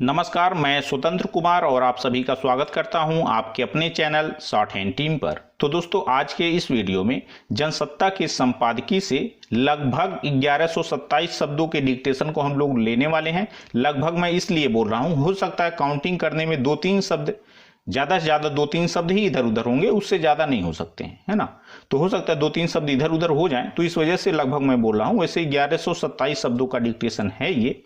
नमस्कार, मैं स्वतंत्र कुमार और आप सभी का स्वागत करता हूं आपके अपने चैनल शॉर्ट हैंड टीम पर। तो दोस्तों, आज के इस वीडियो में जनसत्ता के संपादकीय से लगभग 1127 शब्दों के डिक्टेशन को हम लोग लेने वाले हैं। लगभग मैं इसलिए बोल रहा हूं, हो सकता है काउंटिंग करने में 2-3 शब्द, ज़्यादा से ज़्यादा 2-3 शब्द ही इधर उधर होंगे, उससे ज़्यादा नहीं हो सकते हैं, है ना। तो हो सकता है 2-3 शब्द इधर उधर हो जाएं, तो इस वजह से लगभग मैं बोल रहा हूँ। वैसे 1127 शब्दों का डिक्टेशन है ये।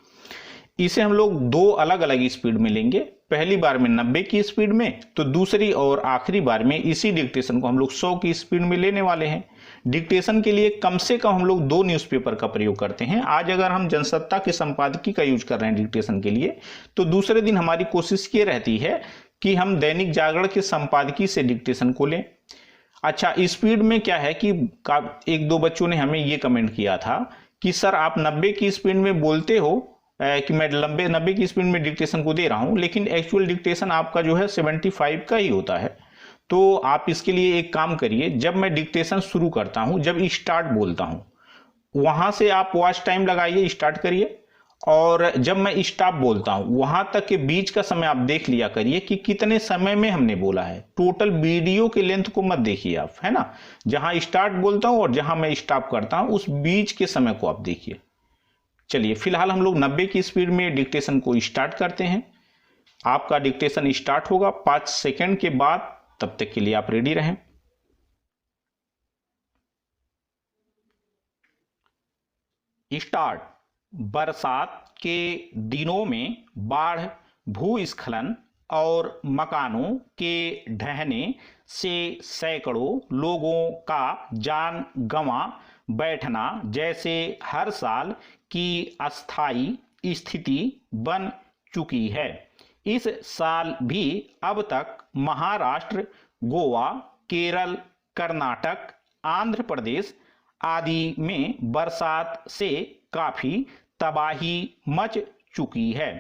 इसे हम लोग दो अलग अलग स्पीड में लेंगे। पहली बार में 90 की स्पीड में, तो दूसरी और आखिरी बार में इसी डिक्टेशन को हम लोग 100 की स्पीड में लेने वाले हैं। डिक्टेशन के लिए कम से कम हम लोग 2 न्यूज़पेपर का प्रयोग करते हैं। आज अगर हम जनसत्ता के संपादकीय का यूज कर रहे हैं डिक्टेशन के लिए, तो दूसरे दिन हमारी कोशिश ये रहती है कि हम दैनिक जागरण के संपादकीय से डिक्टेशन को लें। अच्छा, स्पीड में क्या है कि एक दो बच्चों ने हमें ये कमेंट किया था कि सर आप 90 की स्पीड में बोलते हो कि मैं 90 की स्पीड में डिक्टेशन को दे रहा हूं, लेकिन एक्चुअल डिक्टेशन आपका जो है 75 का ही होता है। तो आप इसके लिए एक काम करिए, जब मैं डिक्टेशन शुरू करता हूं, जब स्टार्ट बोलता हूं, वहां से आप वॉच टाइम लगाइए, स्टार्ट करिए। और जब मैं स्टॉप बोलता हूं, वहां तक के बीच का समय आप देख लिया करिए कि कितने समय में हमने बोला है। टोटल वीडियो के लेंथ को मत देखिए आप, है ना। जहां स्टार्ट बोलता हूं और जहां मैं स्टॉप करता हूं, उस बीच के समय को आप देखिए। चलिए, फिलहाल हम लोग 90 की स्पीड में डिक्टेशन को स्टार्ट करते हैं। आपका डिक्टेशन स्टार्ट होगा 5 सेकंड के बाद। तब तक के लिए आप रेडी रहें। स्टार्ट। बरसात के दिनों में बाढ़, भूस्खलन और मकानों के ढहने से सैकड़ों लोगों का जान गंवा बैठना जैसे हर साल की अस्थायी स्थिति बन चुकी है। इस साल भी अब तक महाराष्ट्र, गोवा, केरल, कर्नाटक, आंध्र प्रदेश आदि में बरसात से काफी तबाही मच चुकी है।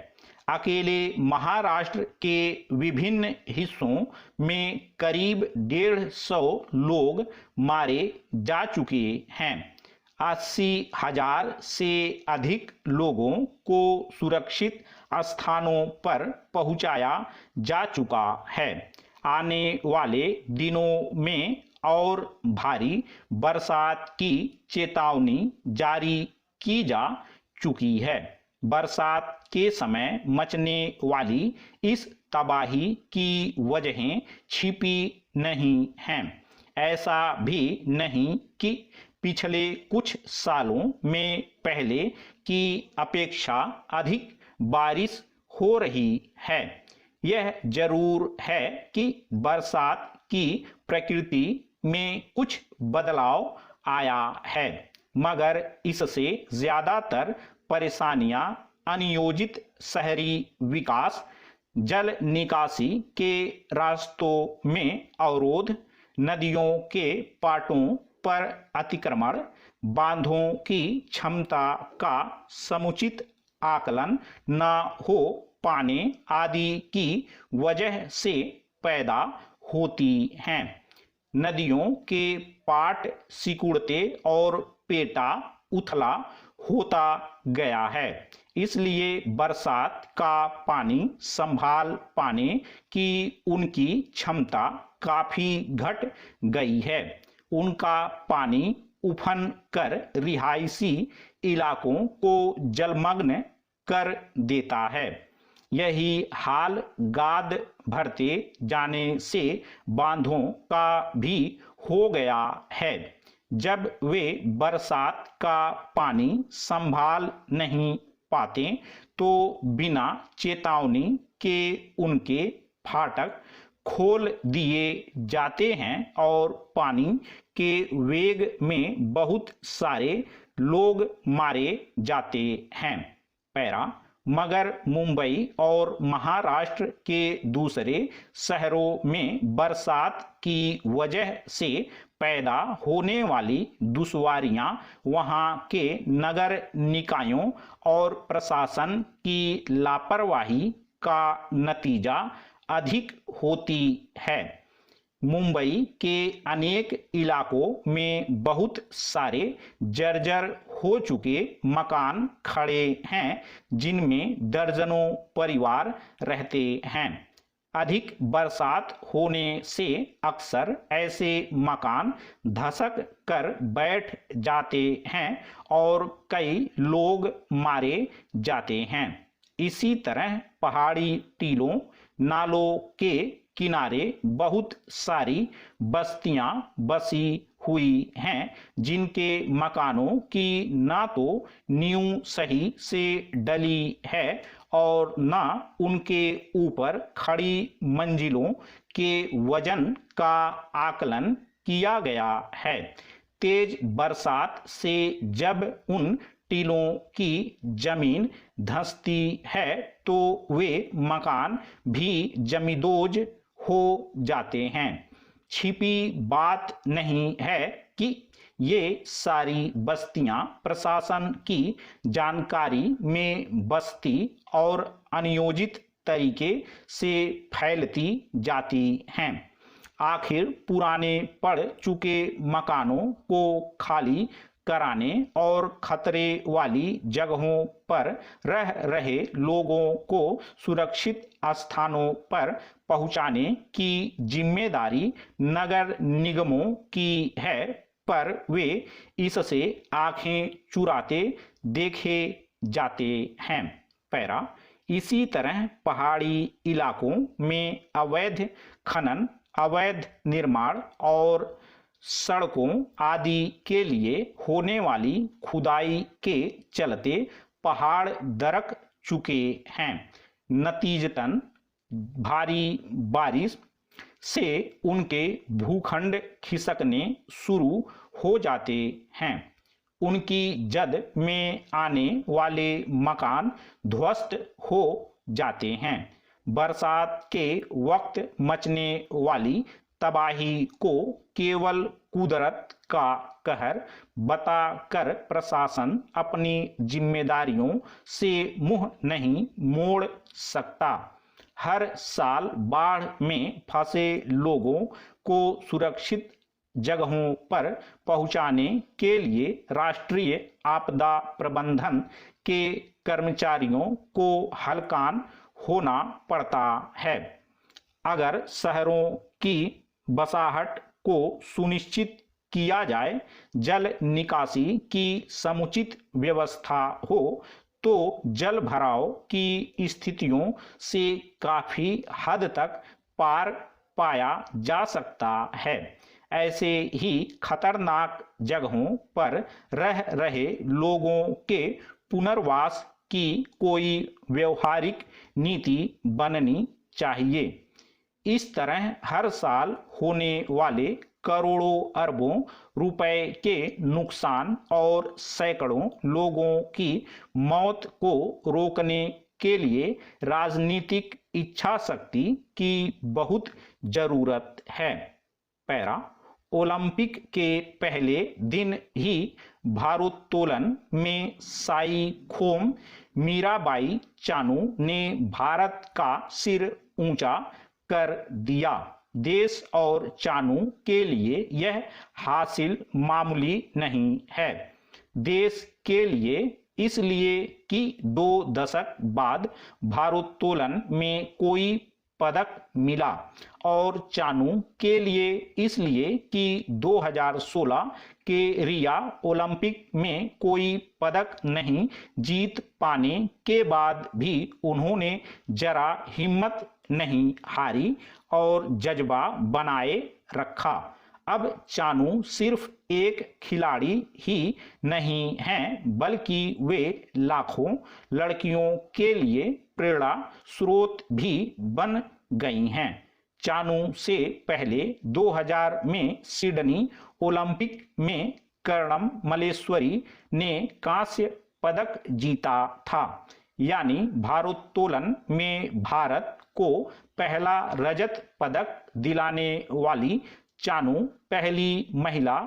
अकेले महाराष्ट्र के विभिन्न हिस्सों में करीब 150 लोग मारे जा चुके हैं। 80,000 से अधिक लोगों को सुरक्षित स्थानों पर पहुंचाया जा चुका है। आने वाले दिनों में और भारी बरसात की चेतावनी जारी की जा चुकी है। बरसात के समय मचने वाली इस तबाही की वजहें छिपी नहीं हैं। ऐसा भी नहीं कि पिछले कुछ सालों में पहले की अपेक्षा अधिक बारिश हो रही है। यह जरूर है कि बरसात की प्रकृति में कुछ बदलाव आया है, मगर इससे ज्यादातर परेशानियां अनियोजित शहरी विकास, जल निकासी के रास्तों में अवरोध, नदियों के पाटों पर अतिक्रमण, बांधों की क्षमता का समुचित आकलन न हो पाने आदि की वजह से पैदा होती हैं। नदियों के पाट सिकुड़ते और पेटा उथला होता गया है। इसलिए बरसात का पानी संभाल पाने की उनकी क्षमता काफी घट गई है। उनका पानी उफन कर रिहायशी इलाकों को जलमग्न कर देता है। यही हाल गाद भरते जाने से बांधों का भी हो गया है। जब वे बरसात का पानी संभाल नहीं पाते, तो बिना चेतावनी के उनके फाटक खोल दिए जाते हैं और पानी के वेग में बहुत सारे लोग मारे जाते हैं। पैरा। मगर मुंबई और महाराष्ट्र के दूसरे शहरों में बरसात की वजह से पैदा होने वाली दुश्वारियां वहां के नगर निकायों और प्रशासन की लापरवाही का नतीजा अधिक होती है। मुंबई के अनेक इलाकों में बहुत सारे जर्जर हो चुके मकान खड़े हैं, जिनमें दर्जनों परिवार रहते हैं। अधिक बरसात होने से अक्सर ऐसे मकान धसक कर बैठ जाते हैं और कई लोग मारे जाते हैं। इसी तरह पहाड़ी टीलों, नालों के किनारे बहुत सारी बस्तियां बसी हुई हैं, जिनके मकानों की ना तो नींव सही से डली है और ना उनके ऊपर खड़ी मंजिलों के वजन का आकलन किया गया है। तेज बरसात से जब उन टीलों की जमीन धंसती है तो वे मकान भी जमींदोज हो जाते हैं। छिपी बात नहीं है कि ये सारी बस्तियां प्रशासन की जानकारी में बसती और अनियोजित तरीके से फैलती जाती हैं। आखिर पुराने पड़ चुके मकानों को खाली कराने और खतरे वाली जगहों पर रह रहे लोगों को सुरक्षित स्थानों पर पहुंचाने की जिम्मेदारी नगर निगमों की है, पर वे इससे आंखें चुराते देखे जाते हैं। पैरा इसी तरह पहाड़ी इलाकों में अवैध खनन, अवैध निर्माण और सड़कों आदि के लिए होने वाली खुदाई के चलते पहाड़ दरक चुके हैं। नतीजतन भारी बारिश से उनके भूखंड खिसकने शुरू हो जाते हैं। उनकी जद में आने वाले मकान ध्वस्त हो जाते हैं। बरसात के वक्त मचने वाली तबाही को केवल कुदरत का कहर बताकर प्रशासन अपनी जिम्मेदारियों से मुंह नहीं मोड़ सकता। हर साल बाढ़ में फंसे लोगों को सुरक्षित जगहों पर पहुंचाने के लिए राष्ट्रीय आपदा प्रबंधन के कर्मचारियों को हलकान होना पड़ता है। अगर शहरों की बसाहट को सुनिश्चित किया जाए, जल निकासी की समुचित व्यवस्था हो, तो जल भराव की स्थितियों से काफी हद तक पार पाया जा सकता है। ऐसे ही खतरनाक जगहों पर रह रहे लोगों के पुनर्वास की कोई व्यवहारिक नीति बननी चाहिए। इस तरह हर साल होने वाले करोड़ों अरबों रुपए के नुकसान और सैकड़ों लोगों की मौत को रोकने के लिए राजनीतिक इच्छा शक्ति की बहुत जरूरत है। पैरा ओलंपिक के पहले दिन ही भारोत्तोलन में साई खोम मीराबाई चानू ने भारत का सिर ऊंचा कर दिया। देश और चानू के लिए यह हासिल मामूली नहीं है। देश के लिए इसलिए कि 2 दशक बाद भारोत्तोलन में कोई पदक मिला, और चानू के लिए इसलिए कि 2016 के रिया ओलंपिक में कोई पदक नहीं जीत पाने के बाद भी उन्होंने जरा हिम्मत नहीं हारी और जज्बा बनाए रखा। अब चानू सिर्फ एक खिलाड़ी ही नहीं हैं, बल्कि वे लाखों लड़कियों के लिए प्रेरणा स्रोत भी बन गई हैं। चानू से पहले 2000 में सिडनी ओलंपिक में कर्णम मल्लेश्वरी ने कांस्य पदक जीता था। यानी भारोत्तोलन में भारत को पहला रजत पदक दिलाने वाली चानू पहली महिला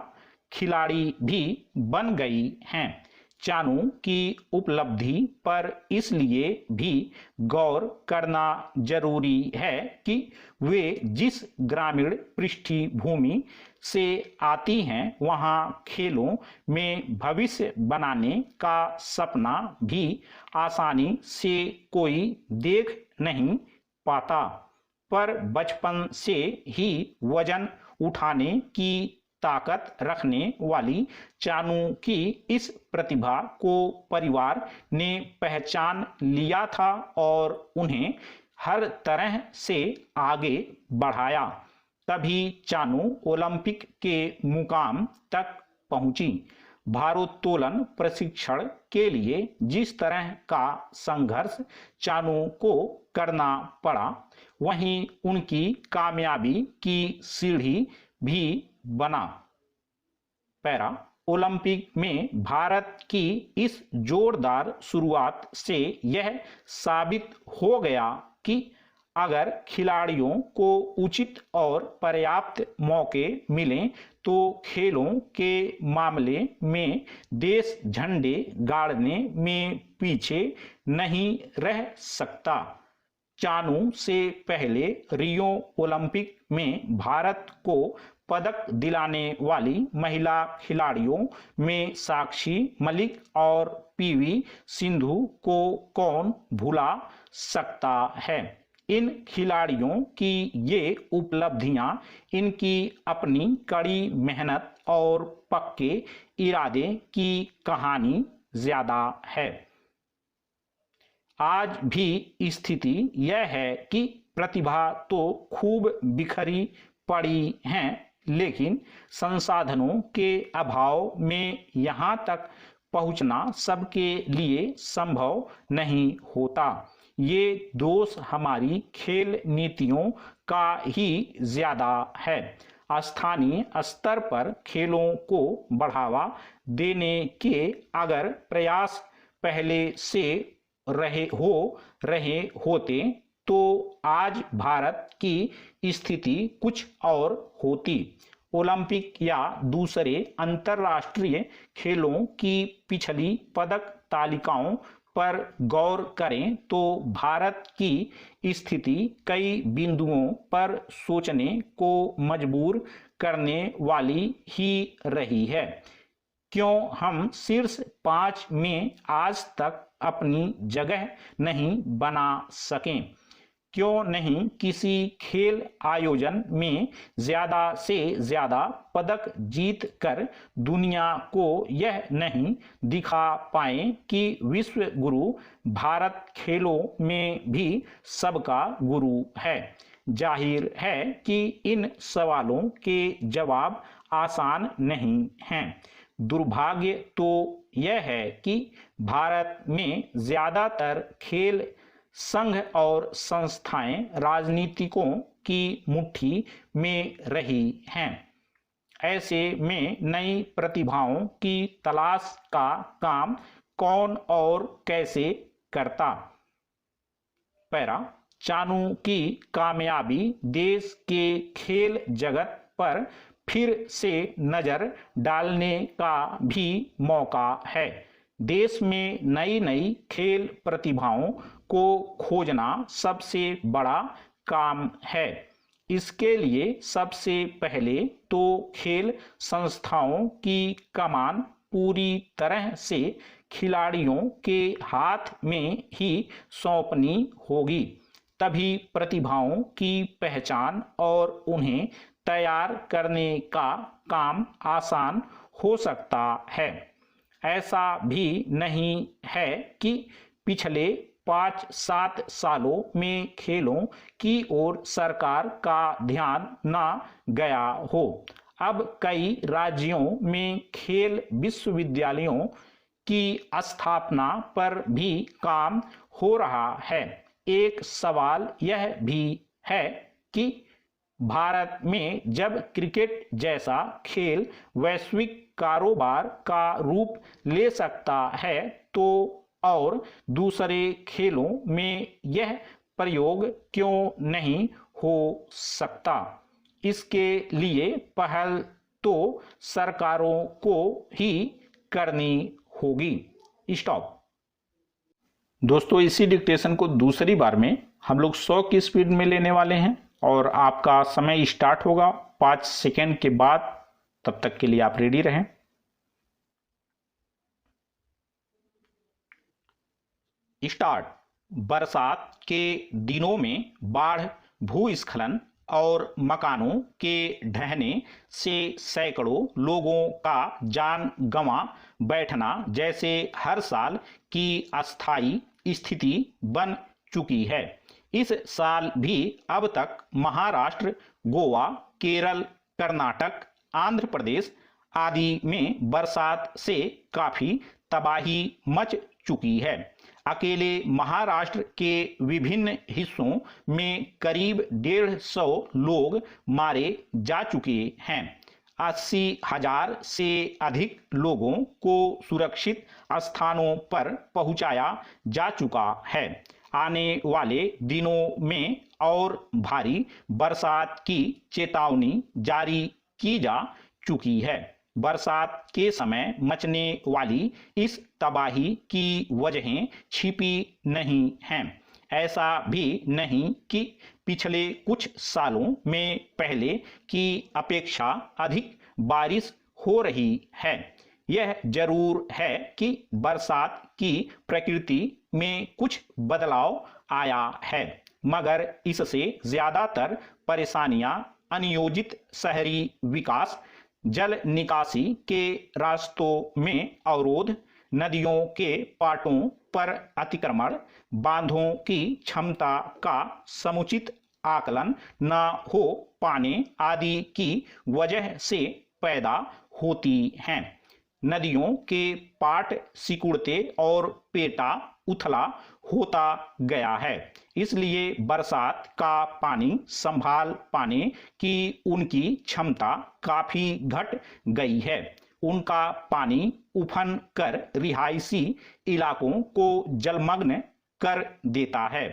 खिलाड़ी भी बन गई हैं। चानू की उपलब्धि पर इसलिए भी गौर करना जरूरी है कि वे जिस ग्रामीण पृष्ठभूमि से आती हैं वहां खेलों में भविष्य बनाने का सपना भी आसानी से कोई देख नहीं पाता, पर बचपन से ही वजन उठाने की ताकत रखने वाली चानू की इस प्रतिभा को परिवार ने पहचान लिया था और उन्हें हर तरह से आगे बढ़ाया। तभी चानू ओलंपिक के मुकाम तक पहुंची। भारोत्तोलन प्रशिक्षण के लिए जिस तरह का संघर्ष चानू को करना पड़ा, वहीं उनकी कामयाबी की सीढ़ी भी बना। पैरा ओलंपिक में भारत की इस जोरदार शुरुआत से यह साबित हो गया कि अगर खिलाड़ियों को उचित और पर्याप्त मौके मिलें तो खेलों के मामले में देश झंडे गाड़ने में पीछे नहीं रह सकता। चानू से पहले रियो ओलंपिक में भारत को पदक दिलाने वाली महिला खिलाड़ियों में साक्षी मलिक और पीवी सिंधु को कौन भुला सकता है। इन खिलाड़ियों की ये उपलब्धियां इनकी अपनी कड़ी मेहनत और पक्के इरादे की कहानी ज्यादा है। आज भी स्थिति यह है कि प्रतिभा तो खूब बिखरी पड़ी है, लेकिन संसाधनों के अभाव में यहाँ तक पहुँचना सबके लिए संभव नहीं होता। ये दोष हमारी खेल नीतियों का ही ज्यादा है। स्थानीय स्तर पर खेलों को बढ़ावा देने के अगर प्रयास पहले से रहे होते तो आज भारत की स्थिति कुछ और होती। ओलंपिक या दूसरे अंतर्राष्ट्रीय खेलों की पिछली पदक तालिकाओं पर गौर करें तो भारत की स्थिति कई बिंदुओं पर सोचने को मजबूर करने वाली ही रही है। क्यों हम शीर्ष 5 में आज तक अपनी जगह नहीं बना सकें? क्यों नहीं किसी खेल आयोजन में ज्यादा से ज्यादा पदक जीत कर दुनिया को यह नहीं दिखा पाए कि विश्व गुरु भारत खेलों में भी सबका गुरु है? जाहिर है कि इन सवालों के जवाब आसान नहीं हैं। दुर्भाग्य तो यह है कि भारत में ज्यादातर खेल संघ और संस्थाएं राजनीतिकों की मुट्ठी में रही हैं। ऐसे में नई प्रतिभाओं की तलाश का काम कौन और कैसे करता? पैरा चानू की कामयाबी देश के खेल जगत पर फिर से नजर डालने का भी मौका है। देश में नई नई खेल प्रतिभाओं को खोजना सबसे बड़ा काम है। इसके लिए सबसे पहले तो खेल संस्थाओं की कमान पूरी तरह से खिलाड़ियों के हाथ में ही सौंपनी होगी। तभी प्रतिभाओं की पहचान और उन्हें तैयार करने का काम आसान हो सकता है। ऐसा भी नहीं है कि पिछले 5-7 सालों में खेलों की ओर सरकार का ध्यान न गया हो। अब कई राज्यों में खेल विश्वविद्यालयों की स्थापना पर भी काम हो रहा है। एक सवाल यह भी है कि भारत में जब क्रिकेट जैसा खेल वैश्विक कारोबार का रूप ले सकता है तो और दूसरे खेलों में यह प्रयोग क्यों नहीं हो सकता? इसके लिए पहल तो सरकारों को ही करनी होगी। स्टॉप। दोस्तों इसी डिक्टेशन को दूसरी बार में हम लोग 100 की स्पीड में लेने वाले हैं और आपका समय स्टार्ट होगा 5 सेकेंड के बाद। तब तक के लिए आप रेडी रहें। स्टार्ट। बरसात के दिनों में बाढ़, भूस्खलन और मकानों के ढहने से सैकड़ों लोगों का जान गंवा बैठना जैसे हर साल की अस्थायी स्थिति बन चुकी है। इस साल भी अब तक महाराष्ट्र, गोवा, केरल, कर्नाटक, आंध्र प्रदेश आदि में बरसात से काफी तबाही मच चुकी है। अकेले महाराष्ट्र के विभिन्न हिस्सों में करीब 150 लोग मारे जा चुके हैं। 80,000 से अधिक लोगों को सुरक्षित स्थानों पर पहुंचाया जा चुका है। आने वाले दिनों में और भारी बरसात की चेतावनी जारी की जा चुकी है। बरसात के समय मचने वाली इस तबाही की वजहें छिपी नहीं हैं। ऐसा भी नहीं कि पिछले कुछ सालों में पहले की अपेक्षा अधिक बारिश हो रही है। यह जरूर है कि बरसात की प्रकृति में कुछ बदलाव आया है, मगर इससे ज्यादातर परेशानियां अनियोजित शहरी विकास, जल निकासी के रास्तों में अवरोध, नदियों के पाटों पर अतिक्रमण, बांधों की क्षमता का समुचित आकलन न हो पाने आदि की वजह से पैदा होती हैं। नदियों के पाट सिकुड़ते और पेटा उथला होता गया है। इसलिए बरसात का पानी संभाल पाने की उनकी क्षमता काफी घट गई है। उनका पानी उफन कर रिहायशी इलाकों को जलमग्न कर देता है।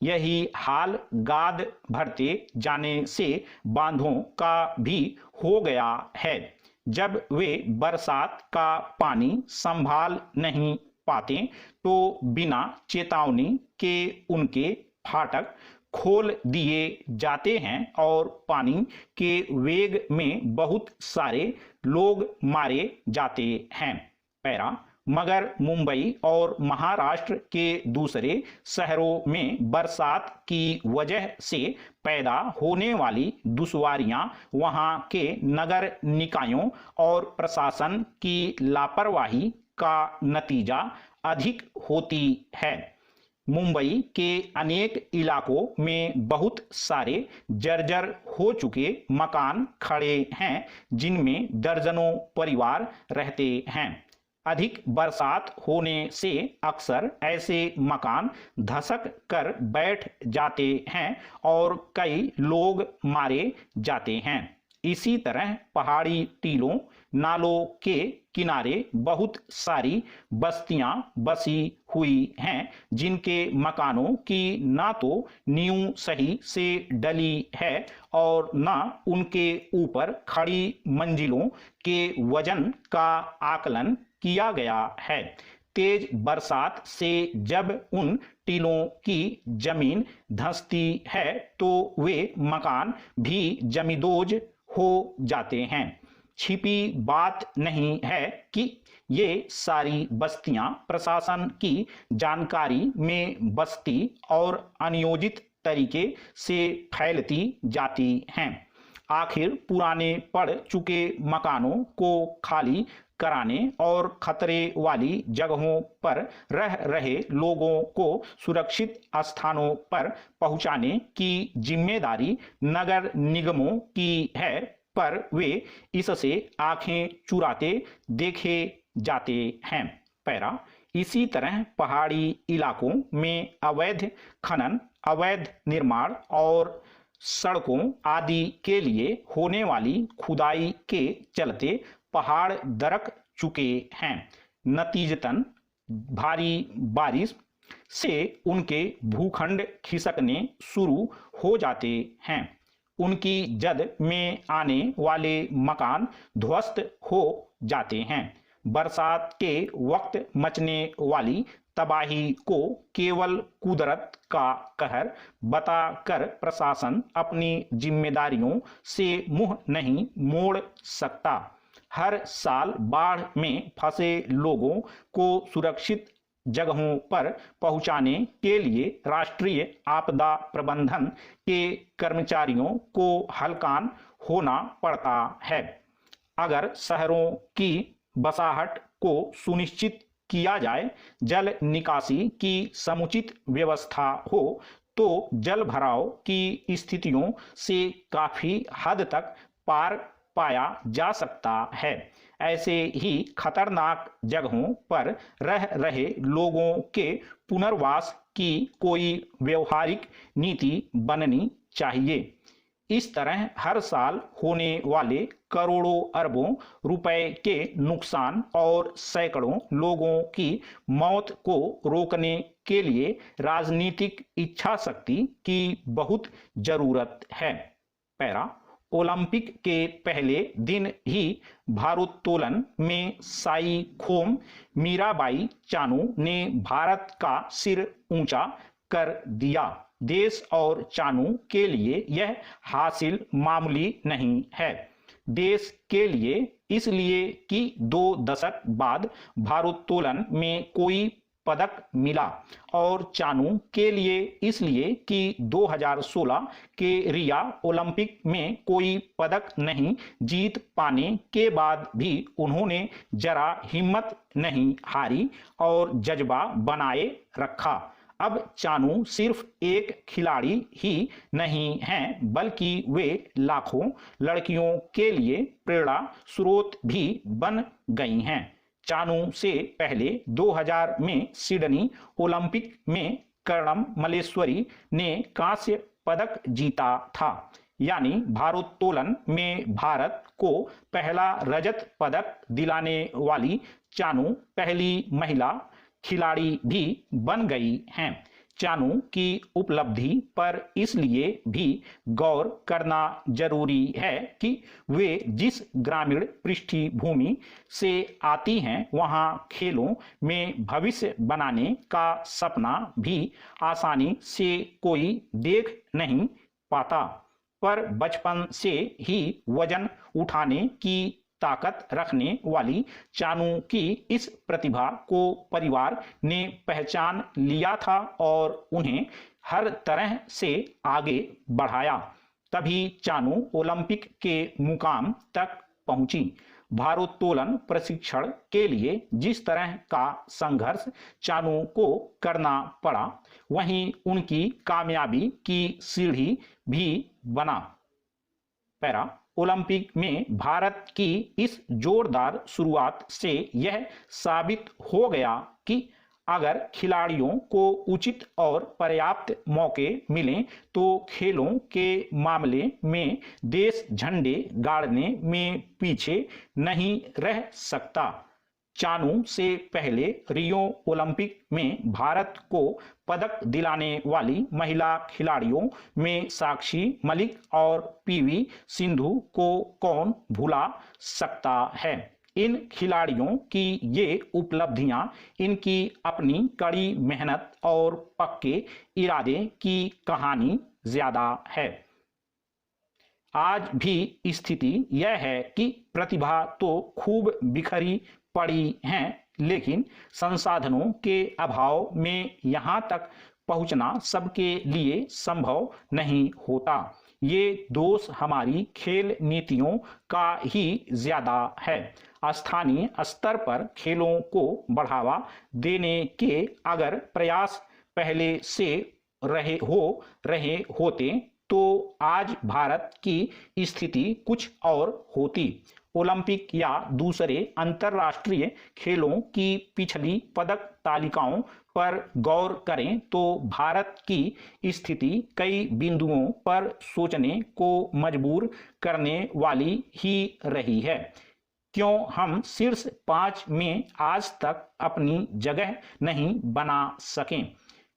यही हाल गाद भरते जाने से बांधों का भी हो गया है। जब वे बरसात का पानी संभाल नहीं पाते तो बिना चेतावनी के उनके फाटक खोल दिए जाते हैं और पानी के वेग में बहुत सारे लोग मारे जाते हैं। पैरा। मगर मुंबई और महाराष्ट्र के दूसरे शहरों में बरसात की वजह से पैदा होने वाली दुश्वारियां वहां के नगर निकायों और प्रशासन की लापरवाही का नतीजा अधिक होती है। मुंबई के अनेक इलाकों में बहुत सारे जर्जर हो चुके मकान खड़े हैं जिनमें दर्जनों परिवार रहते हैं। अधिक बरसात होने से अक्सर ऐसे मकान धसक कर बैठ जाते हैं और कई लोग मारे जाते हैं। इसी तरह पहाड़ी टीलों, नालों के किनारे बहुत सारी बस्तियां बसी हुई हैं जिनके मकानों की ना तो नींव सही से डली है और ना उनके ऊपर खड़ी मंजिलों के वजन का आकलन किया गया है। तेज बरसात से जब उन टीलों की जमीन धंसती है तो वे मकान भी जमींदोज हो जाते हैं। छिपी बात नहीं है कि ये सारी बस्तियां प्रशासन की जानकारी में बसती और अनियोजित तरीके से फैलती जाती हैं। आखिर पुराने पड़ चुके मकानों को खाली कराने और खतरे वाली जगहों पर रह रहे लोगों को सुरक्षित स्थानों पर पहुंचाने की जिम्मेदारी नगर निगमों की है, पर वे इससे आंखें चुराते देखे जाते हैं। पैरा। इसी तरह पहाड़ी इलाकों में अवैध खनन, अवैध निर्माण और सड़कों आदि के लिए होने वाली खुदाई के चलते पहाड़ दरक चुके हैं। नतीजतन भारी बारिश से उनके भूखंड खिसकने शुरू हो जाते हैं। उनकी जद में आने वाले मकान ध्वस्त हो जाते हैं। बरसात के वक्त मचने वाली तबाही को केवल कुदरत का कहर बताकर प्रशासन अपनी जिम्मेदारियों से मुंह नहीं मोड़ सकता। हर साल बाढ़ में फंसे लोगों को सुरक्षित जगहों पर पहुंचाने के लिए राष्ट्रीय आपदा प्रबंधन के कर्मचारियों को हलकान होना पड़ता है। अगर शहरों की बसाहट को सुनिश्चित किया जाए, जल निकासी की समुचित व्यवस्था हो, तो जल भराव की स्थितियों से काफी हद तक पार पाया जा सकता है। ऐसे ही खतरनाक जगहों पर रह रहे लोगों के पुनर्वास की कोई व्यवहारिक नीति बननी चाहिए। इस तरह हर साल होने वाले करोड़ों अरबों रुपए के नुकसान और सैकड़ों लोगों की मौत को रोकने के लिए राजनीतिक इच्छा शक्ति की बहुत जरूरत है। पैरा ओलंपिक के पहले दिन ही भारोत्तोलन में साई खोम मीराबाई चानू ने भारत का सिर ऊंचा कर दिया। देश और चानू के लिए यह हासिल मामूली नहीं है। देश के लिए इसलिए कि 2 दशक बाद भारोत्तोलन में कोई पदक मिला, और चानू के लिए इसलिए कि 2016 के रिया ओलंपिक में कोई पदक नहीं जीत पाने के बाद भी उन्होंने जरा हिम्मत नहीं हारी और जज्बा बनाए रखा। अब चानू सिर्फ एक खिलाड़ी ही नहीं हैं, बल्कि वे लाखों लड़कियों के लिए प्रेरणा स्रोत भी बन गई हैं। चानू से पहले 2000 में सिडनी ओलंपिक में कर्णम मल्लेश्वरी ने कांस्य पदक जीता था। यानी भारोत्तोलन में भारत को पहला रजत पदक दिलाने वाली चानू पहली महिला खिलाड़ी भी बन गई हैं। चानू की उपलब्धि पर इसलिए भी गौर करना जरूरी है कि वे जिस ग्रामीण पृष्ठभूमि से आती हैं, वहां खेलों में भविष्य बनाने का सपना भी आसानी से कोई देख नहीं पाता, पर बचपन से ही वजन उठाने की ताकत रखने वाली चानू की इस प्रतिभा को परिवार ने पहचान लिया था और उन्हें हर तरह से आगे बढ़ाया। तभी चानू ओलंपिक के मुकाम तक पहुंची। भारोत्तोलन प्रशिक्षण के लिए जिस तरह का संघर्ष चानू को करना पड़ा, वहीं उनकी कामयाबी की सीढ़ी भी बना। पैरा ओलंपिक में भारत की इस जोरदार शुरुआत से यह साबित हो गया कि अगर खिलाड़ियों को उचित और पर्याप्त मौके मिलें तो खेलों के मामले में देश झंडे गाड़ने में पीछे नहीं रह सकता। चानू से पहले रियो ओलंपिक में भारत को पदक दिलाने वाली महिला खिलाड़ियों में साक्षी मलिक और पीवी सिंधु को कौन भुला सकता है। इन खिलाड़ियों की ये उपलब्धियां इनकी अपनी कड़ी मेहनत और पक्के इरादे की कहानी ज्यादा है। आज भी स्थिति यह है कि प्रतिभा तो खूब बिखरी पड़ी हैं, लेकिन संसाधनों के अभाव में यहाँ तक पहुँचना सबके लिए संभव नहीं होता। ये दोष हमारी खेल नीतियों का ही ज्यादा है। स्थानीय स्तर पर खेलों को बढ़ावा देने के अगर प्रयास पहले से रहे होते तो आज भारत की स्थिति कुछ और होती। ओलंपिक या दूसरे अंतर्राष्ट्रीय खेलों की पिछली पदक तालिकाओं पर गौर करें तो भारत की स्थिति कई बिंदुओं पर सोचने को मजबूर करने वाली ही रही है। क्यों हम शीर्ष 5 में आज तक अपनी जगह नहीं बना सकें?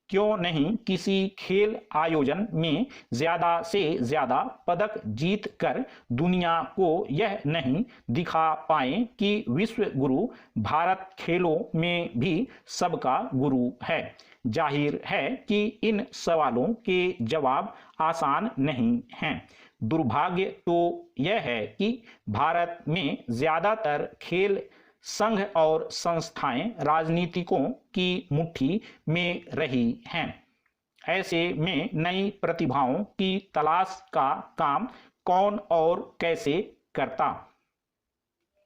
क्यों नहीं किसी खेल आयोजन में ज्यादा से ज्यादा पदक जीत कर दुनिया को यह नहीं दिखा पाए कि विश्व गुरु भारत खेलों में भी सबका गुरु है। जाहिर है कि इन सवालों के जवाब आसान नहीं हैं। दुर्भाग्य तो यह है कि भारत में ज्यादातर खेल संघ और संस्थाएं राजनीतिकों की मुट्ठी में रही हैं। ऐसे में नई प्रतिभाओं की तलाश का काम कौन और कैसे करता।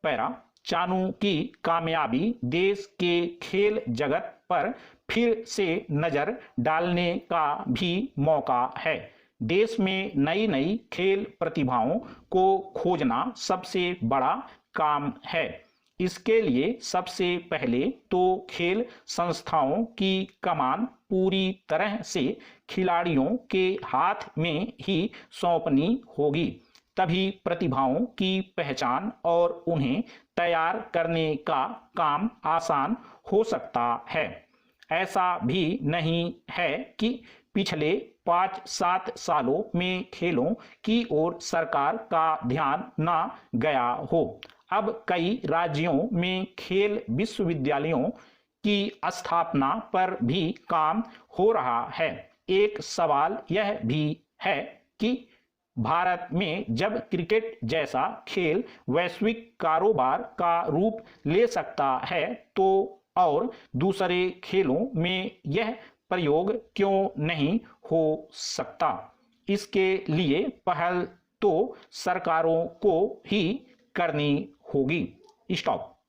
पैरा, चानू की कामयाबी देश के खेल जगत पर फिर से नजर डालने का भी मौका है। देश में नई नई खेल प्रतिभाओं को खोजना सबसे बड़ा काम है। इसके लिए सबसे पहले तो खेल संस्थाओं की कमान पूरी तरह से खिलाड़ियों के हाथ में ही सौंपनी होगी। तभी प्रतिभाओं की पहचान और उन्हें तैयार करने का काम आसान हो सकता है। ऐसा भी नहीं है कि पिछले 5-7 सालों में खेलों की ओर सरकार का ध्यान न गया हो। अब कई राज्यों में खेल विश्वविद्यालयों की स्थापना पर भी काम हो रहा है। एक सवाल यह भी है कि भारत में जब क्रिकेट जैसा खेल वैश्विक कारोबार का रूप ले सकता है तो और दूसरे खेलों में यह प्रयोग क्यों नहीं हो सकता। इसके लिए पहल तो सरकारों को ही करनी होगी। स्टॉप।